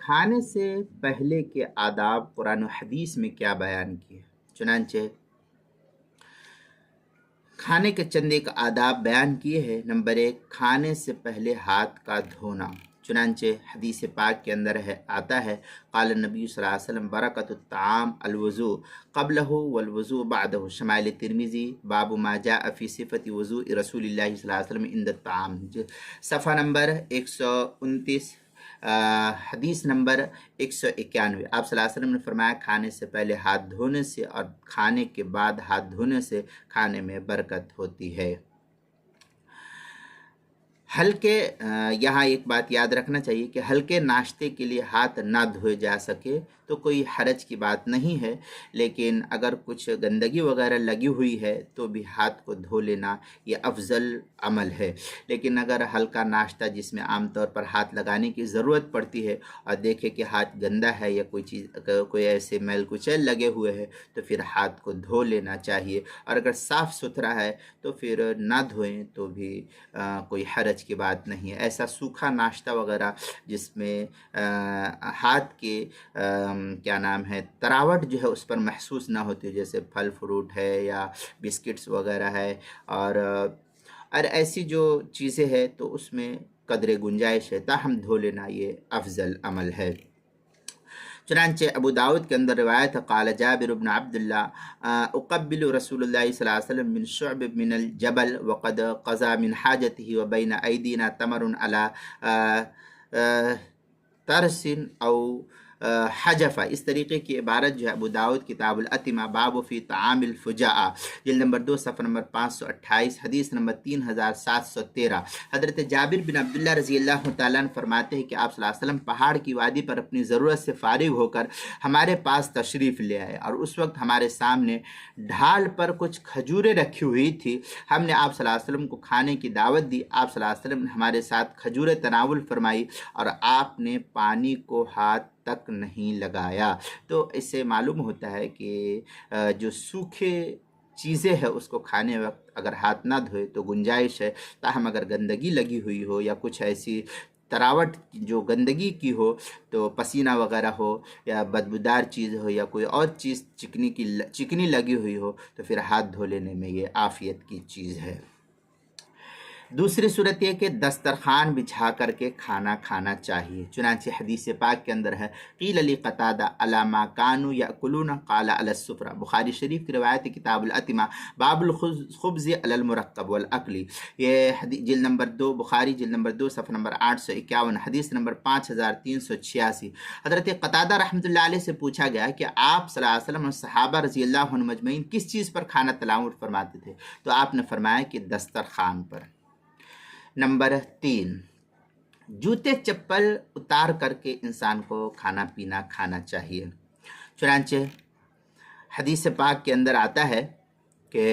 کھانے سے پہلے کے آداب قرآن و حدیث میں کیا بیان کیے؟ چنانچہ کھانے کے چند ایک آداب بیان کیے ہیں۔ نمبر 1، کھانے سے پہلے ہاتھ کا دھونا۔ چنانچہ حدیث پاک کے اندر آتا ہے، قال النبی صلی اللہ علیہ وسلم برکت الطعام الوضوء قبلہ والوضوء بعدہ، شمائل ترمذی، باب ما جاء فی صفت وضوء رسول اللہ صلی اللہ علیہ وسلم عند الطعام، صفحہ نمبر 129، حدیث نمبر 191۔ آپ صلی اللہ علیہ وسلم نے فرمایا، کھانے سے پہلے ہاتھ دھونے سے اور کھانے کے بعد ہاتھ دھونے سے کھانے میں برکت ہوتی ہے۔ ہلکے یہاں ایک بات یاد رکھنا چاہیے کہ ہلکے ناشتے کے لیے ہاتھ نہ دھوئے جا سکے تو کوئی حرج کی بات نہیں ہے، لیکن اگر کچھ گندگی وغیرہ لگی ہوئی ہے تو بھی ہاتھ کو دھو لینا یہ افضل عمل ہے۔ لیکن اگر ہلکا ناشتہ جس میں عام طور پر ہاتھ لگانے کی ضرورت پڑتی ہے اور دیکھے کہ ہاتھ گندا ہے یا کوئی ایسے میل کچیل لگے ہوئے ہے تو پھر ہاتھ کو دھو لینا چاہیے، اور اگر صاف ستھرا ہے تو پھر نہ دھوئیں تو بھی کوئی حرج کی بات نہیں ہے۔ ایسا سوکھا ناشتہ وغیرہ جس میں ہاتھ کے تراوٹ جو ہے اس پر محسوس نہ ہوتی، جیسے پھل فروٹ ہے یا بسکٹس وغیرہ ہے، اور ایسی جو چیزیں ہیں تو اس میں قدر گنجائش ہے، تاہم دھو لینا یہ افضل عمل ہے۔ چنانچہ ابو داؤد کے اندر روایت ہے، قال جابر بن عبداللہ اقبل رسول اللہ صلی اللہ علیہ وسلم من شعب من الجبل وقد قضى من حاجته وبين ایدینا تمر على ترس او حجفہ۔ اس طریقے کی عبارت جو ہے ابو داؤد کتاب الاتمہ باب فی طعام الفجاء، جلد نمبر 2 صفحہ نمبر 528، حدیث نمبر 3713۔ حضرت جابر بن عبداللہ رضی اللہ تعالیٰ عنہ فرماتے ہیں کہ آپ صلی اللہ علیہ وسلم پہاڑ کی وادی پر اپنی ضرورت سے فارغ ہو کر ہمارے پاس تشریف لے آئے، اور اس وقت ہمارے سامنے ڈھال پر کچھ کھجوریں رکھی ہوئی تھی۔ ہم نے آپ صلی اللہ علیہ وسلم کو کھانے کی دعوت دی، آپ صلی اللہ علیہ وسلم نے ہمارے ساتھ کھجوریں تناول فرمائی، اور آپ نے پانی کو ہاتھ تک نہیں لگایا۔ تو اس سے معلوم ہوتا ہے کہ جو سوکھے چیزیں ہیں اس کو کھانے وقت اگر ہاتھ نہ دھوئے تو گنجائش ہے، تاہم اگر گندگی لگی ہوئی ہو یا کچھ ایسی تراوٹ جو گندگی کی ہو، تو پسینہ وغیرہ ہو یا بدبودار چیز ہو یا کوئی اور چیز چکنی لگی ہوئی ہو تو پھر ہاتھ دھو لینے میں یہ عافیت کی چیز ہے۔ دوسری صورت یہ کہ دسترخوان بچھا کر کے کھانا کھانا چاہیے۔ چنانچہ حدیث پاک کے اندر ہے، قیل لقتادہ علی ما کانوا یاکلون قال علی السفرہ، بخاری شریف کی روایت کتاب الاتمہ باب الخبز علی المرقب والاکل، یہ جلد نمبر 2 بخاری جلد نمبر 2 صفحہ نمبر 851، حدیث نمبر 5386۔ حضرت قتادہ رحمۃ اللہ علیہ سے پوچھا گیا کہ آپ صلی اللہ علیہ وسلم اور صحابہ رضی اللہ عنہم اجمعین کس چیز پر کھانا تناول فرماتے تھے؟ تو آپ نے فرمایا کہ دسترخوان پر۔ نمبر 3، جوتے چپل اتار کر کے انسان کو کھانا پینا کھانا چاہیے۔ چنانچہ حدیث پاک کے اندر آتا ہے کہ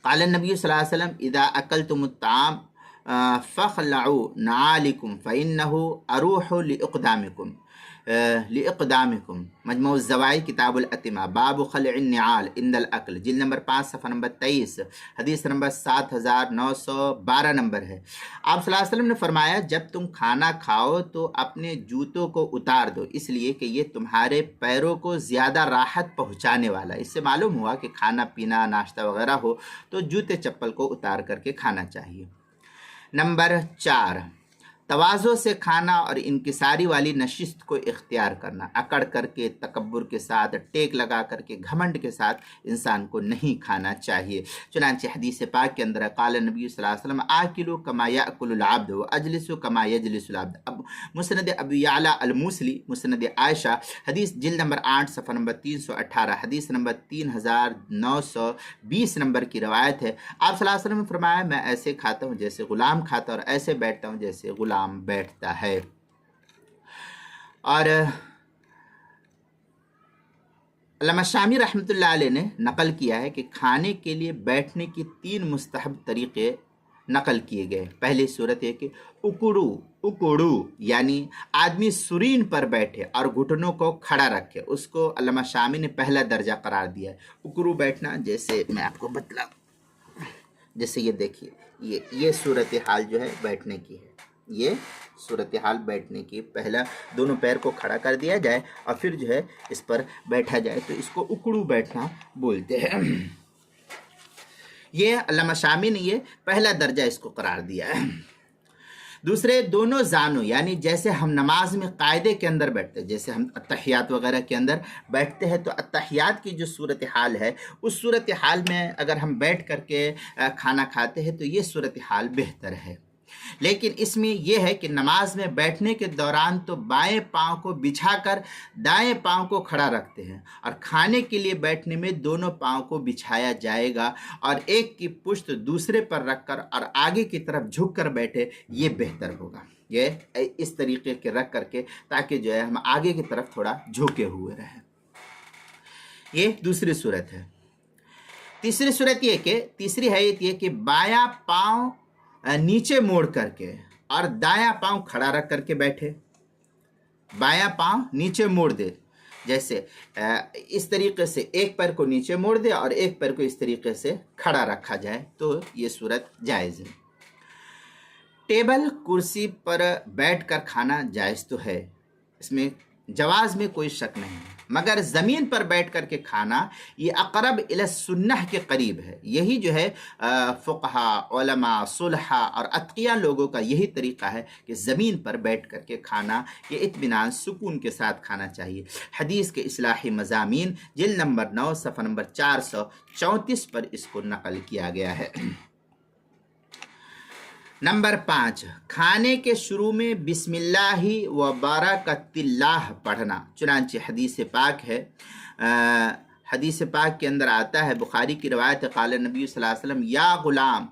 قال النبی صلی اللہ علیہ وسلم اذا اکلتم الطعام فاخلعوا نعالکم فانه اروح لاقدامکم، مجموع الزوائد کتاب الاتمہ باب خلع النعال عند الاکل، جلد نمبر 5 صفحہ نمبر 23، حدیث نمبر 7912 نمبر ہے۔ آپ صلی اللہ علیہ وسلم نے فرمایا، جب تم کھانا کھاؤ تو اپنے جوتوں کو اتار دو، اس لیے کہ یہ تمہارے پیروں کو زیادہ راحت پہنچانے والا ہے۔ اس سے معلوم ہوا کہ کھانا پینا ناشتہ وغیرہ ہو تو جوتے چپل کو اتار کر کے کھانا چاہیے۔ نمبر 4، تواضع سے کھانا اور انکساری والی نشست کو اختیار کرنا، اکڑ کر کے، تکبر کے ساتھ، ٹیک لگا کر کے، گھمنڈ کے ساتھ انسان کو نہیں کھانا چاہیے۔ چنانچہ حدیث پاک کے اندر قال نبی صلی اللہ علیہ وسلم آکلوا کما یاکل العبد واجلسوا کما یجلس العبد، مسند ابی یعلی الموصلی، مسند عائشہ، حدیث جلد نمبر 8 صفحہ نمبر 318، حدیث نمبر 3920 نمبر کی روایت ہے۔ آپ صلی اللہ علیہ وسلم نے فرمایا، میں ایسے کھاتا ہوں جیسے غلام کھاتا اور ایسے بیٹھتا ہوں جیسے غلام بیٹھتا ہے۔ اور علامہ شامی رحمۃ اللہ علیہ نے نقل کیا ہے کہ کھانے کے لیے بیٹھنے کی 3 مستحب طریقے نقل کیے گئے۔ پہلی صورت ہے کہ اکڑو یعنی آدمی سرین پر بیٹھے اور گھٹنوں کو کھڑا رکھے، اس کو علامہ شامی نے پہلا درجہ قرار دیا ہے۔ اکڑو بیٹھنا، جیسے میں آپ کو بتلاؤں، جیسے یہ دیکھیے، یہ صورت حال جو ہے بیٹھنے کی ہے۔ یہ صورتحال بیٹھنے کی، پہلا دونوں پیر کو کھڑا کر دیا جائے اور پھر جو ہے اس پر بیٹھا جائے، تو اس کو اکڑو بیٹھنا بولتے ہیں۔ یہ علامہ شامی نے یہ پہلا درجہ اس کو قرار دیا ہے۔ دوسرے، دونوں زانوں، یعنی جیسے ہم نماز میں قاعدے کے اندر بیٹھتے ہیں، جیسے ہم اتحیات وغیرہ کے اندر بیٹھتے ہیں، تو اتحیات کی جو صورتحال ہے اس صورتحال میں اگر ہم بیٹھ کر کے کھانا کھاتے ہیں تو یہ صورتحال بہتر ہے۔ لیکن اس میں یہ ہے کہ نماز میں بیٹھنے کے دوران تو بائیں پاؤں کو بچھا کر دائیں پاؤں کو کھڑا رکھتے ہیں، اور کھانے کے لیے بیٹھنے میں دونوں پاؤں کو بچھایا جائے گا اور ایک کی پشت دوسرے پر رکھ کر اور آگے کی طرف جھک کر بیٹھے، یہ بہتر ہوگا، یہ اس طریقے کے رکھ کر کے، تاکہ جو ہے ہم آگے کی طرف تھوڑا جھکے ہوئے رہیں۔ یہ دوسری صورت ہے۔ تیسری صورت یہ کہ تیسری حیت یہ کہ بایاں پاؤں نیچے موڑ کر کے اور دایاں پاؤں کھڑا رکھ کر کے بیٹھے، بایاں پاؤں نیچے موڑ دے، جیسے اس طریقے سے ایک پیر کو نیچے موڑ دے اور ایک پیر کو اس طریقے سے کھڑا رکھا جائے، تو یہ صورت جائز ہے۔ ٹیبل کرسی پر بیٹھ کر کھانا جائز تو ہے، اس میں جواز میں کوئی شک نہیں ہے، مگر زمین پر بیٹھ کر کے کھانا یہ اقرب الی السنہ کے قریب ہے۔ یہی جو ہے فقہاء، علماء، صلحاء اور اتقیاء لوگوں کا یہی طریقہ ہے کہ زمین پر بیٹھ کر کے کھانا یہ اطمینان سکون کے ساتھ کھانا چاہیے۔ حدیث کے اصلاحی مضامین جلد نمبر 9 صفحہ نمبر 434 پر اس کو نقل کیا گیا ہے۔ نمبر 5، کھانے کے شروع میں بسم اللہ و برکت اللہ پڑھنا، چنانچہ حدیث پاک ہے، حدیث پاک کے اندر آتا ہے، بخاری کی روایت، قال نبی صلی اللہ علیہ وسلم یا غلام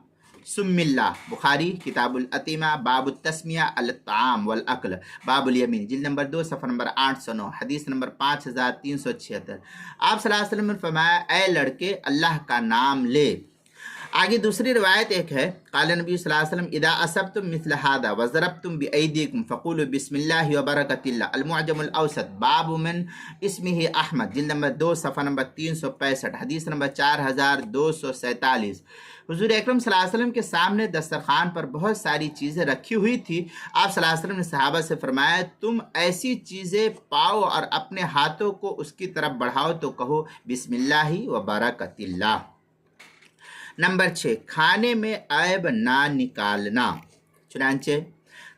سم اللہ، بخاری کتاب الاتمہ، باب التسمیہ الطعام والاکل، باب الیمین، جلد نمبر 2 صفحہ نمبر 809، حدیث نمبر 5376۔ آپ صلی اللہ علیہ وسلم نے فرمایا، اے لڑکے اللہ کا نام لے۔ آگے دوسری روایت ایک ہے، قال نبی صلی اللہ علیہ وسلم اذا اصبتم مثل هذا وضربتم بأيديكم فقولوا بسم الله وبركة الله، المعجم الاوسط، باب من اسمه احمد، جلد نمبر 2 صفحہ نمبر 365، حدیث نمبر 4247۔ حضور اکرم صلی اللہ علیہ وسلم کے سامنے دسترخوان پر بہت ساری چیزیں رکھی ہوئی تھی۔ آپ صلی اللہ علیہ وسلم نے صحابہ سے فرمایا، تم ایسی چیزیں پاؤ اور اپنے ہاتھوں کو اس کی طرف بڑھاؤ تو کہو بسم اللہ وبرکت اللہ۔ نمبر 6، کھانے میں عیب نہ نکالنا، چنانچہ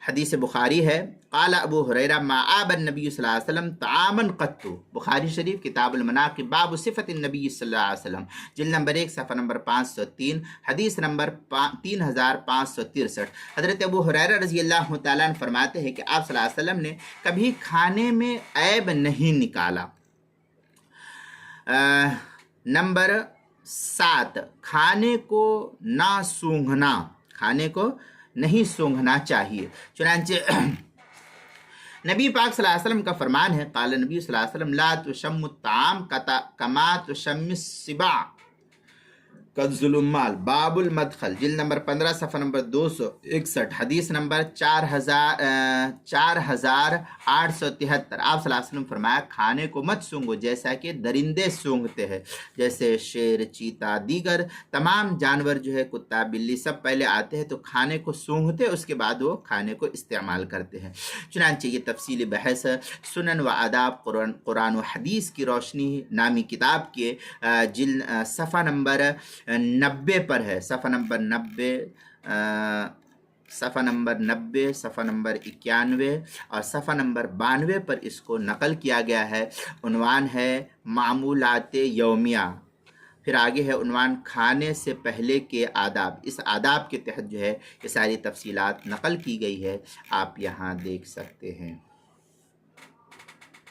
حدیث بخاری ہے، قال ابو ہریرہ ما آب النبی صلی اللہ علیہ وسلم طعاما قط، بخاری شریف کتاب المناقب، باب صفت النبی صلی اللہ علیہ وسلم، جلد نمبر 1 صفحہ نمبر 503، حدیث نمبر 3563۔ حضرت ابو ہریرہ رضی اللہ تعالیٰ عنہ فرماتے ہیں کہ آپ صلی اللہ علیہ وسلم نے کبھی کھانے میں عیب نہیں نکالا۔ نمبر 7، کھانے کو نہ سونگھنا، کھانے کو نہیں سونگھنا چاہیے، چنانچہ نبی پاک صلی اللہ علیہ وسلم کا فرمان ہے، قال نبی صلی اللہ علیہ وسلم لا تشم الطعام کما تشم السباع کنز الاموال، باب المدخل، جلد نمبر 15 صفحہ نمبر 261، حدیث نمبر 4873۔ آپ صلی اللہ علیہ وسلم فرمایا، کھانے کو مت سونگو جیسا کہ درندے سونگتے ہیں، جیسے شیر، چیتا، دیگر تمام جانور جو ہے، کتا، بلی، سب پہلے آتے ہیں تو کھانے کو سونگتے، اس کے بعد وہ کھانے کو استعمال کرتے ہیں۔ چنانچہ یہ تفصیلی بحث سنن و آداب قرآن و حدیث کی روشنی نامی کتاب کے جلد صفحہ نمبر 90 پر ہے، صفحہ نمبر 90، صفحہ نمبر 91 اور صفحہ نمبر 92 پر اس کو نقل کیا گیا ہے۔ عنوان ہے معمولات یومیہ، پھر آگے ہے عنوان کھانے سے پہلے کے آداب۔ اس آداب کے تحت جو ہے یہ ساری تفصیلات نقل کی گئی ہے، آپ یہاں دیکھ سکتے ہیں۔